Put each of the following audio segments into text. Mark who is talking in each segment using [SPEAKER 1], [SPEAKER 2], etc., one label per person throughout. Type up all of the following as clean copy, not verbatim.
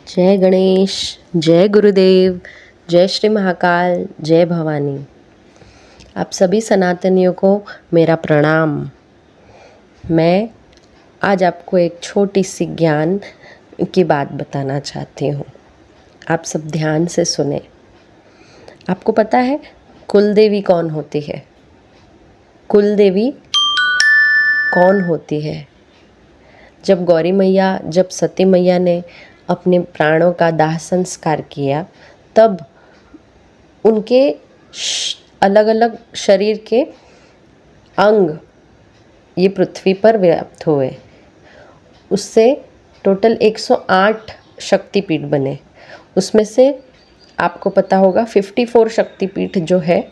[SPEAKER 1] जय गणेश, जय गुरुदेव, जय श्री महाकाल, जय भवानी। आप सभी सनातनियों को मेरा प्रणाम। मैं आज आपको एक छोटी सी ज्ञान की बात बताना चाहती हूँ। आप सब ध्यान से सुने। आपको पता है कुल देवी कौन होती है? कुल देवी कौन होती है? जब गौरी मैया, जब सती मैया ने अपने प्राणों का दाह संस्कार किया, तब उनके अलग अलग शरीर के अंग ये पृथ्वी पर व्याप्त हुए। उससे टोटल 108 शक्तिपीठ बने। उसमें से आपको पता होगा 54 शक्तिपीठ जो है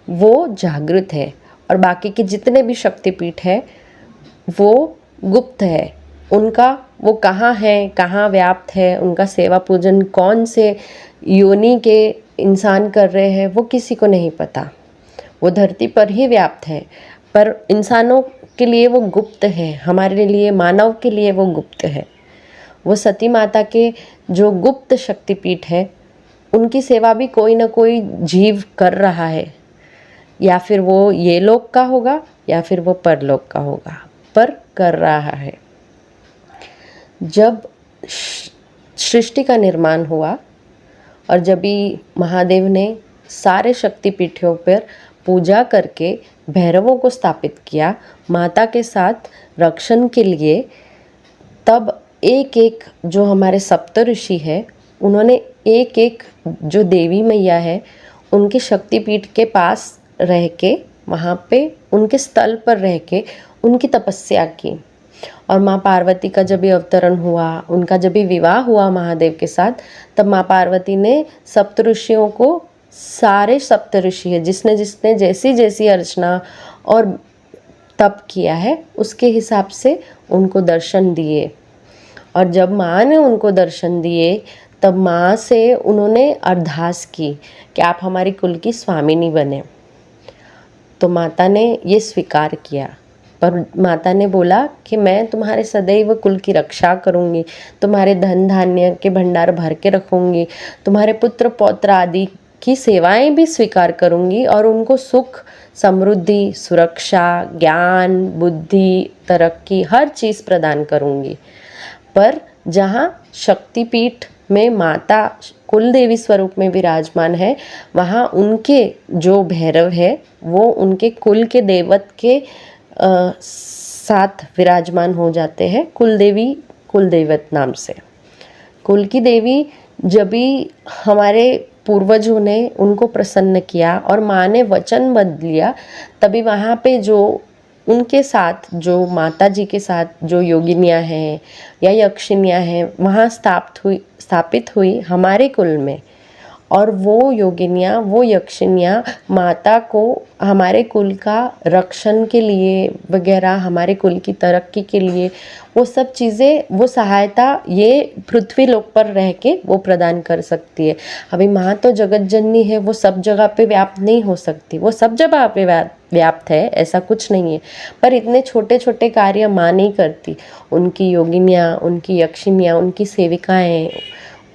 [SPEAKER 1] वो जागृत है, और बाकी के जितने भी शक्तिपीठ है वो गुप्त है। उनका वो कहाँ है, कहाँ व्याप्त है, उनका सेवा पूजन कौन से योनि के इंसान कर रहे हैं, वो किसी को नहीं पता। वो धरती पर ही व्याप्त है, पर इंसानों के लिए वो गुप्त है, हमारे लिए, मानव के लिए वो गुप्त है। वो सती माता के जो गुप्त शक्तिपीठ है, उनकी सेवा भी कोई ना कोई जीव कर रहा है, या फिर वो ये लोक का होगा या फिर वो परलोक का होगा, पर कर रहा है। जब सृष्टि का निर्माण हुआ और जब भी महादेव ने सारे शक्तिपीठों पर पूजा करके भैरवों को स्थापित किया माता के साथ रक्षण के लिए, तब एक एक जो हमारे सप्त ऋषि है, उन्होंने एक एक जो देवी मैया है उनके शक्तिपीठ के पास रह के, वहाँ पे उनके स्थल पर रह के उनकी तपस्या की। और माँ पार्वती का जब भी अवतरण हुआ, उनका जब भी विवाह हुआ महादेव के साथ, तब माँ पार्वती ने सप्त ऋषियों को, सारे सप्त ऋषि है जिसने जिसने जैसी जैसी अर्चना और तप किया है उसके हिसाब से उनको दर्शन दिए। और जब माँ ने उनको दर्शन दिए तब माँ से उन्होंने अरदास की कि आप हमारी कुल की स्वामिनी बने। तो माता ने ये स्वीकार किया, पर माता ने बोला कि मैं तुम्हारे सदैव कुल की रक्षा करूँगी, तुम्हारे धन धान्य के भंडार भर के रखूँगी, तुम्हारे पुत्र पौत्र आदि की सेवाएं भी स्वीकार करूँगी, और उनको सुख, समृद्धि, सुरक्षा, ज्ञान, बुद्धि, तरक्की, हर चीज़ प्रदान करूँगी। पर जहाँ शक्तिपीठ में माता कुल देवी स्वरूप में विराजमान है, वहाँ उनके जो भैरव है वो उनके कुल के देवत के साथ विराजमान हो जाते हैं, कुल देवी, कुल देवत नाम से। कुल की देवी जब भी हमारे पूर्वजों ने उनको प्रसन्न किया और माँ ने वचनबद्ध लिया, तभी वहाँ पे जो उनके साथ, जो माता जी के साथ जो योगिनियाँ हैं या यक्षिनियाँ हैं, वहाँ स्थापित हुई हमारे कुल में। और वो योगिनियाँ, वो यक्षिनियाँ माता को हमारे कुल का रक्षण के लिए वगैरह, हमारे कुल की तरक्की के लिए वो सब चीज़ें, वो सहायता ये पृथ्वी लोक पर रह के वो प्रदान कर सकती है। अभी माँ तो जगत जननी है, वो सब जगह पे व्याप्त नहीं हो सकती, वो सब जगह पे व्याप्त है, ऐसा कुछ नहीं है, पर इतने छोटे छोटे कार्य माँ नहीं करती। उनकी योगिनियाँ, उनकी यक्षिनियाँ, उनकी सेविकाएँ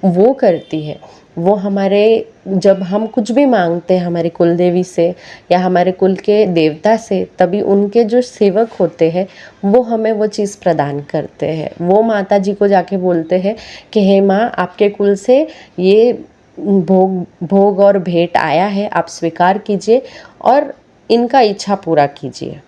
[SPEAKER 1] वो करती है। वो हमारे, जब हम कुछ भी मांगते हैं हमारी कुल देवी से या हमारे कुल के देवता से, तभी उनके जो सेवक होते हैं वो हमें वो चीज़ प्रदान करते हैं। वो माता जी को जाके बोलते हैं कि हे माँ, आपके कुल से ये भोग और भेंट आया है, आप स्वीकार कीजिए और इनका इच्छा पूरा कीजिए।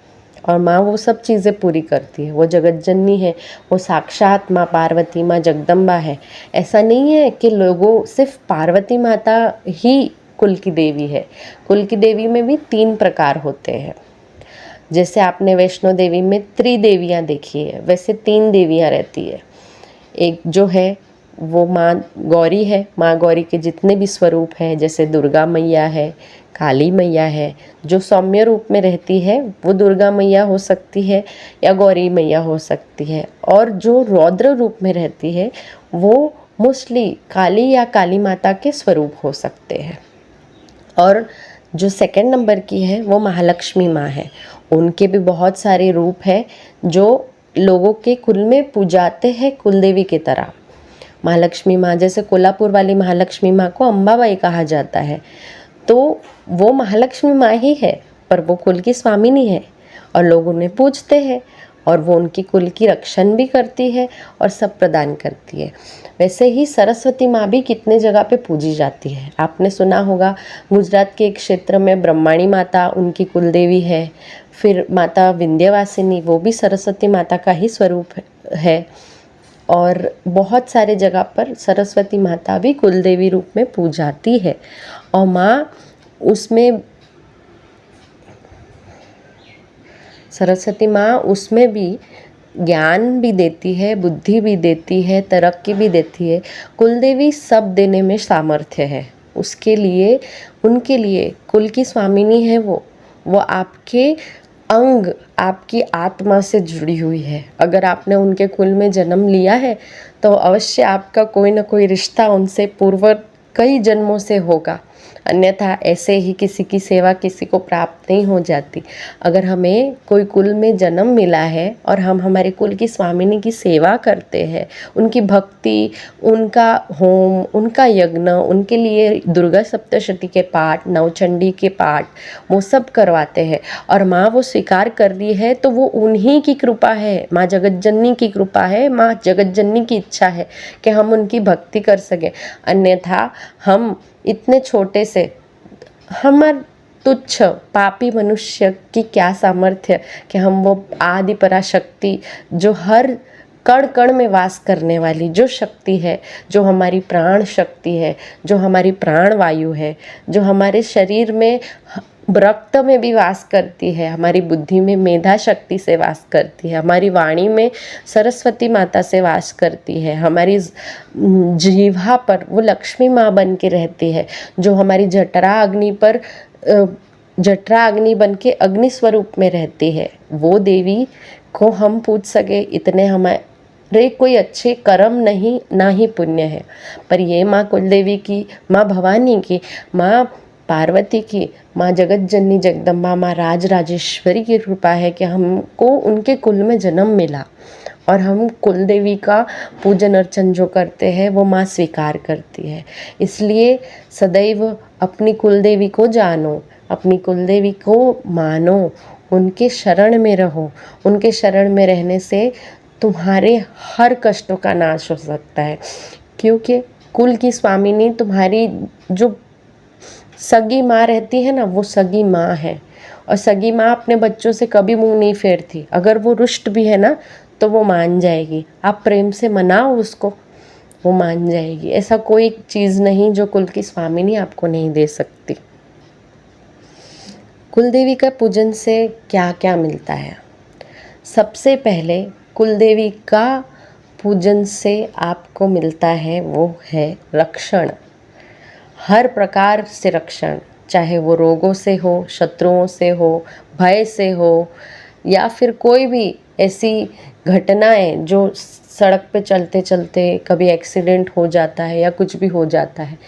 [SPEAKER 1] और माँ वो सब चीज़ें पूरी करती है। वो जगत जननी है, वो साक्षात माँ पार्वती, माँ जगदम्बा है। ऐसा नहीं है कि लोगों सिर्फ पार्वती माता ही कुल की देवी है। कुल की देवी में भी 3 प्रकार होते हैं। जैसे आपने वैष्णो देवी में त्रिदेवियाँ देखी है, वैसे 3 देवियाँ रहती है। एक जो है वो माँ गौरी है। माँ गौरी के जितने भी स्वरूप है, जैसे दुर्गा मैया है, काली मैया है, जो सौम्य रूप में रहती है वो दुर्गा मैया हो सकती है या गौरी मैया हो सकती है, और जो रौद्र रूप में रहती है वो मोस्टली काली या काली माता के स्वरूप हो सकते हैं। और जो सेकंड नंबर की है वो महालक्ष्मी माँ है। उनके भी बहुत सारे रूप हैं जो लोगों के कुल में पूजाते हैं कुल देवी की तरह। महालक्ष्मी माँ, जैसे कोल्हापुर वाली महालक्ष्मी माँ को अंबाबाई कहा जाता है, तो वो महालक्ष्मी माँ ही है, पर वो कुल की स्वामिनी है और लोग उन्हें पूजते हैं और वो उनकी कुल की रक्षण भी करती है और सब प्रदान करती है। वैसे ही सरस्वती माँ भी कितने जगह पे पूजी जाती है। आपने सुना होगा गुजरात के एक क्षेत्र में ब्रह्माणी माता उनकी कुल देवी है, फिर माता विंध्यवासिनी वो भी सरस्वती माता का ही स्वरूप है, और बहुत सारे जगह पर सरस्वती माता भी कुल देवी रूप में पूजाती है। और माँ उसमें सरस्वती माँ उसमें भी ज्ञान भी देती है, बुद्धि भी देती है, तरक्की भी देती है। कुलदेवी सब देने में सामर्थ्य है। उसके लिए उनके लिए कुल की स्वामिनी है वो आपके अंग, आपकी आत्मा से जुड़ी हुई है। अगर आपने उनके कुल में जन्म लिया है तो अवश्य आपका कोई ना कोई रिश्ता उनसे पूर्व कई जन्मों से होगा, अन्यथा ऐसे ही किसी की सेवा किसी को प्राप्त नहीं हो जाती। अगर हमें कोई कुल में जन्म मिला है और हम हमारे कुल की स्वामिनी की सेवा करते हैं, उनकी भक्ति, उनका होम, उनका यज्ञ, उनके लिए दुर्गा सप्तशती के पाठ, नवचंडी के पाठ वो सब करवाते हैं और माँ वो स्वीकार कर रही है, तो वो उन्हीं की कृपा है, माँ जगतजननी की कृपा है, माँ जगतजननी की इच्छा है कि हम उनकी भक्ति कर सकें। अन्यथा हम इतने छोटे से हमार तुच्छ पापी मनुष्य की क्या सामर्थ्य कि हम वो आदि पराशक्ति जो हर कण कण में वास करने वाली जो शक्ति है, जो हमारी प्राण शक्ति है, जो हमारी प्राण वायु है, जो हमारे शरीर में रक्त में भी वास करती है, हमारी बुद्धि में मेधा शक्ति से वास करती है, हमारी वाणी में सरस्वती माता से वास करती है, हमारी जीवा पर वो लक्ष्मी माँ बन के रहती है, जो हमारी जठरा अग्नि पर जठरा अग्नि बन के अग्नि स्वरूप में रहती है, वो देवी को हम पूछ सके इतने हमारे कोई अच्छे कर्म नहीं, ना ही पुण्य है। पर ये माँ कुलदेवी की, माँ भवानी की, माँ पार्वती की, माँ जगतजननी जगदम्बा, माँ राजराजेश्वरी की कृपा है कि हमको उनके कुल में जन्म मिला और हम कुल देवी का पूजन अर्चन जो करते हैं वो माँ स्वीकार करती है। इसलिए सदैव अपनी कुल देवी को जानो, अपनी कुल देवी को मानो, उनके शरण में रहो। उनके शरण में रहने से तुम्हारे हर कष्टों का नाश हो सकता है, क्योंकि कुल की स्वामिनी तुम्हारी जो सगी माँ रहती है ना, वो सगी माँ है। और सगी माँ अपने बच्चों से कभी मुंह नहीं फेरती, अगर वो रुष्ट भी है ना तो वो मान जाएगी। आप प्रेम से मनाओ उसको, वो मान जाएगी। ऐसा कोई चीज़ नहीं जो कुल की स्वामिनी आपको नहीं दे सकती। कुल देवी का पूजन से क्या क्या मिलता है? सबसे पहले कुल देवी का पूजन से आपको मिलता है वो है रक्षण, हर प्रकार से रक्षण, चाहे वो रोगों से हो, शत्रुओं से हो, भय से हो, या फिर कोई भी ऐसी घटनाएं जो सड़क पे चलते चलते कभी एक्सीडेंट हो जाता है या कुछ भी हो जाता है,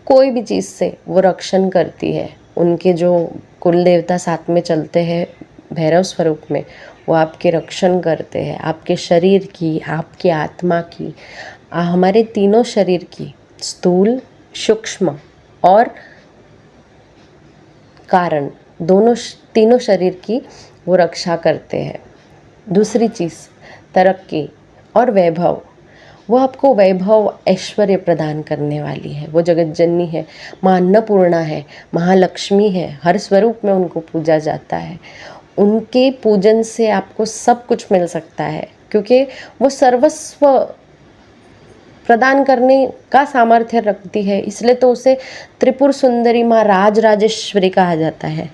[SPEAKER 1] कोई भी चीज़ से वो रक्षण करती है। उनके जो कुल देवता साथ में चलते हैं भैरव स्वरूप में, वो आपके रक्षण करते हैं, आपके शरीर की, आपकी आत्मा की, हमारे तीनों शरीर की, स्थूल, सूक्ष्म और कारण, दोनों तीनों शरीर की वो रक्षा करते हैं। दूसरी चीज़ तरक्की और वैभव, वो आपको वैभव ऐश्वर्य प्रदान करने वाली है। वो जगतजननी है, माँ अन्नपूर्णा है, महालक्ष्मी है, हर स्वरूप में उनको पूजा जाता है। उनके पूजन से आपको सब कुछ मिल सकता है, क्योंकि वो सर्वस्व प्रदान करने का सामर्थ्य रखती है, इसलिए तो उसे त्रिपुर सुंदरी माँ राजराजेश्वरी कहा जाता है।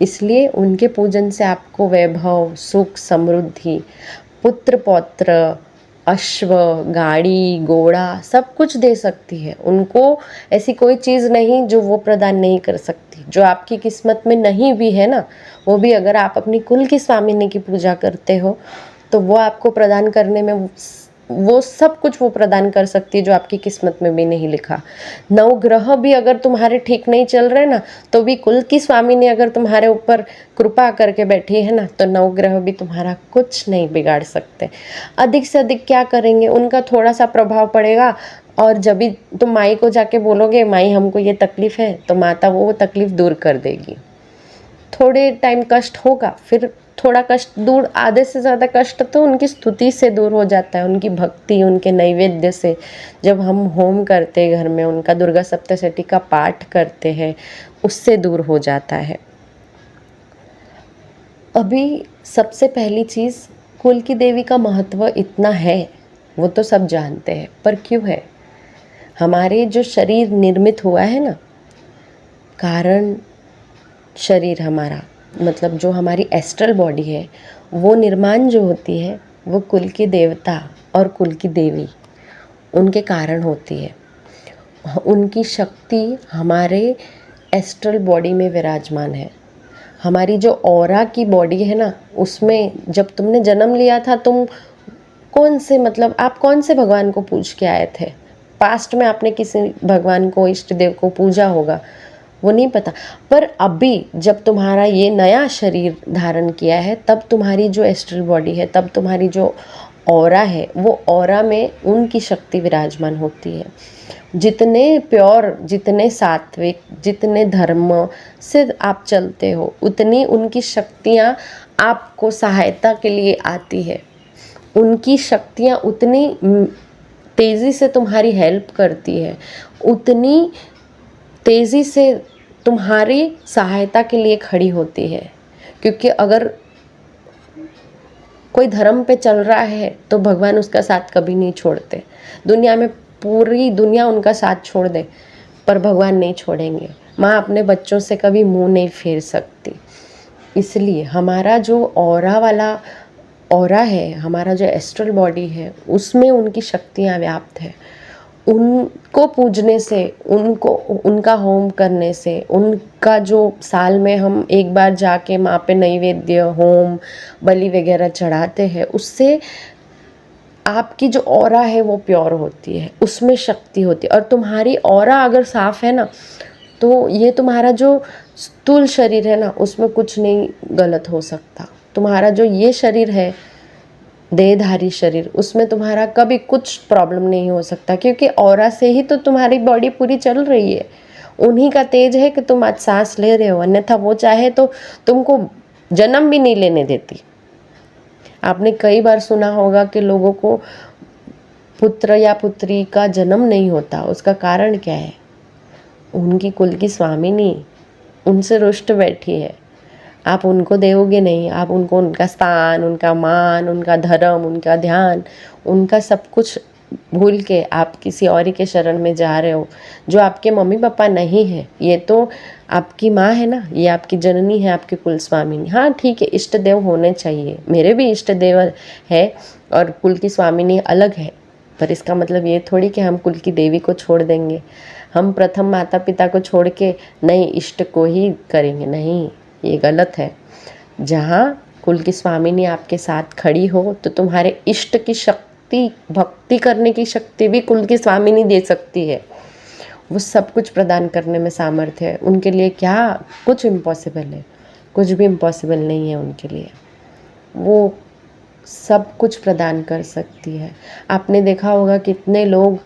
[SPEAKER 1] इसलिए उनके पूजन से आपको वैभव, सुख, समृद्धि, पुत्र पौत्र, अश्व, गाड़ी, घोड़ा सब कुछ दे सकती है। उनको ऐसी कोई चीज़ नहीं जो वो प्रदान नहीं कर सकती। जो आपकी किस्मत में नहीं भी है ना, वो भी अगर आप अपनी कुल की स्वामिनी की पूजा करते हो तो वो आपको प्रदान करने में वो सब कुछ वो प्रदान कर सकती है जो आपकी किस्मत में भी नहीं लिखा। नवग्रह भी अगर तुम्हारे ठीक नहीं चल रहे ना, तो भी कुल की स्वामिनी अगर तुम्हारे ऊपर कृपा करके बैठी है ना, तो नवग्रह भी तुम्हारा कुछ नहीं बिगाड़ सकते। अधिक से अधिक क्या करेंगे, उनका थोड़ा सा प्रभाव पड़ेगा, और जब भी तुम माई को जाके बोलोगे माई हमको ये तकलीफ है, तो माता वो तकलीफ दूर कर देगी। थोड़े टाइम कष्ट होगा, फिर थोड़ा कष्ट दूर, आधे से ज़्यादा कष्ट तो उनकी स्तुति से दूर हो जाता है, उनकी भक्ति, उनके नैवेद्य से। जब हम होम करते हैं घर में, उनका दुर्गा सप्तशती का पाठ करते हैं, उससे दूर हो जाता है। अभी सबसे पहली चीज़, कुल की देवी का महत्व इतना है वो तो सब जानते हैं, पर क्यों है? हमारे जो शरीर निर्मित हुआ है ना, कारण शरीर हमारा, मतलब जो हमारी एस्ट्रल बॉडी है, वो निर्माण जो होती है वो कुल की देवता और कुल की देवी उनके कारण होती है। उनकी शक्ति हमारे एस्ट्रल बॉडी में विराजमान है। हमारी जो ऑरा की बॉडी है ना, उसमें जब तुमने जन्म लिया था, तुम कौन से, मतलब आप कौन से भगवान को पूज के आए थे? पास्ट में आपने किसी भगवान को, इष्ट देव को पूजा होगा, वो नहीं पता। पर अभी जब तुम्हारा ये नया शरीर धारण किया है, तब तुम्हारी जो एस्ट्रल बॉडी है, तब तुम्हारी जो ऑरा है, वो ऑरा में उनकी शक्ति विराजमान होती है। जितने प्योर, जितने सात्विक, जितने धर्म से आप चलते हो, उतनी उनकी शक्तियाँ आपको सहायता के लिए आती है। उनकी शक्तियाँ उतनी तेज़ी से तुम्हारी हेल्प करती है, उतनी तेज़ी से तुम्हारी सहायता के लिए खड़ी होती है। क्योंकि अगर कोई धर्म पे चल रहा है तो भगवान उसका साथ कभी नहीं छोड़ते। दुनिया में पूरी दुनिया उनका साथ छोड़ दे, पर भगवान नहीं छोड़ेंगे। माँ अपने बच्चों से कभी मुंह नहीं फेर सकती। इसलिए हमारा जो ऑरा वाला ऑरा है, हमारा जो एस्ट्रल बॉडी है, उसमें उनकी शक्तियाँ व्याप्त है। उनको पूजने से, उनको, उनका होम करने से, उनका जो साल में हम एक बार जाके माँ पे नैवेद्य, होम, बलि वगैरह चढ़ाते हैं, उससे आपकी जो ऑरा है वो प्योर होती है, उसमें शक्ति होती है। और तुम्हारी ऑरा अगर साफ है ना, तो ये तुम्हारा जो स्थूल शरीर है ना, उसमें कुछ नहीं गलत हो सकता। तुम्हारा जो ये शरीर है, देहधारी शरीर, उसमें तुम्हारा कभी कुछ प्रॉब्लम नहीं हो सकता, क्योंकि ऑरा से ही तो तुम्हारी बॉडी पूरी चल रही है। उन्हीं का तेज है कि तुम आज सांस ले रहे हो, अन्यथा वो चाहे तो तुमको जन्म भी नहीं लेने देती। आपने कई बार सुना होगा कि लोगों को पुत्र या पुत्री का जन्म नहीं होता, उसका कारण क्या है? उनकी कुल की स्वामिनी उनसे रुष्ट बैठी है। आप उनको दोगे नहीं, आप उनको उनका स्थान, उनका मान, उनका धर्म, उनका ध्यान, उनका सब कुछ भूल के आप किसी और के शरण में जा रहे हो, जो आपके मम्मी पापा नहीं है। ये तो आपकी माँ है ना, ये आपकी जननी है, आपकी कुल स्वामिनी। हाँ ठीक है, इष्ट देव होने चाहिए, मेरे भी इष्ट देव है और कुल की स्वामिनी अलग है, पर इसका मतलब ये थोड़ी कि हम कुल की देवी को छोड़ देंगे, हम प्रथम माता पिता को छोड़ के नई इष्ट को ही करेंगे। नहीं, ये गलत है। जहाँ कुल की स्वामिनी आपके साथ खड़ी हो, तो तुम्हारे इष्ट की शक्ति, भक्ति करने की शक्ति भी कुल की स्वामिनी दे सकती है। वो सब कुछ प्रदान करने में सामर्थ्य है। उनके लिए क्या कुछ इम्पॉसिबल है? कुछ भी इम्पॉसिबल नहीं है उनके लिए। वो सब कुछ प्रदान कर सकती है। आपने देखा होगा कितने लोग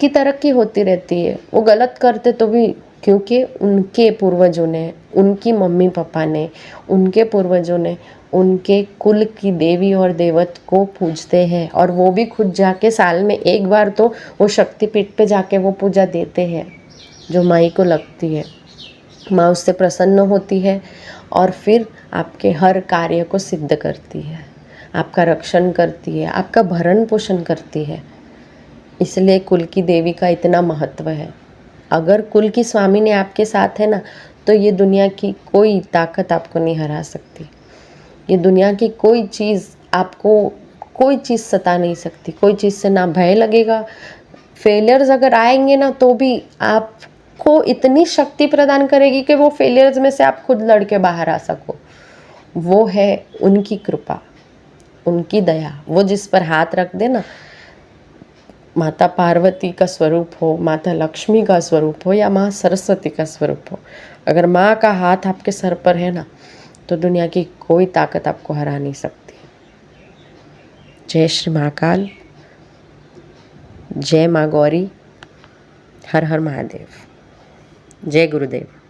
[SPEAKER 1] की तरक्की होती रहती है, वो गलत करते तो भी, क्योंकि उनके पूर्वजों ने, उनकी मम्मी पापा ने, उनके पूर्वजों ने उनके कुल की देवी और देवत को पूजते हैं। और वो भी खुद जाके साल में एक बार तो वो शक्तिपीठ पे जाके वो पूजा देते हैं जो माई को लगती है। माँ उससे प्रसन्न होती है और फिर आपके हर कार्य को सिद्ध करती है, आपका रक्षण करती है, आपका भरण पोषण करती है। इसलिए कुल की देवी का इतना महत्व है। अगर कुल की स्वामिनी आपके साथ है ना, तो ये दुनिया की कोई ताकत आपको नहीं हरा सकती। ये दुनिया की कोई चीज़ आपको, कोई चीज़ सता नहीं सकती। कोई चीज़ से ना भय लगेगा। फेलियर्स अगर आएंगे ना, तो भी आपको इतनी शक्ति प्रदान करेगी कि वो फेलियर्स में से आप खुद लड़ के बाहर आ सको। वो है उनकी कृपा। उनकी दया, वो जिस पर हाथ रख दे ना, माता पार्वती का स्वरूप हो, माता लक्ष्मी का स्वरूप हो या माँ सरस्वती का स्वरूप हो, अगर माँ का हाथ आपके सर पर है ना, तो दुनिया की कोई ताकत आपको हरा नहीं सकती। जय श्री महाकाल, जय माँ गौरी, हर हर महादेव, जय गुरुदेव।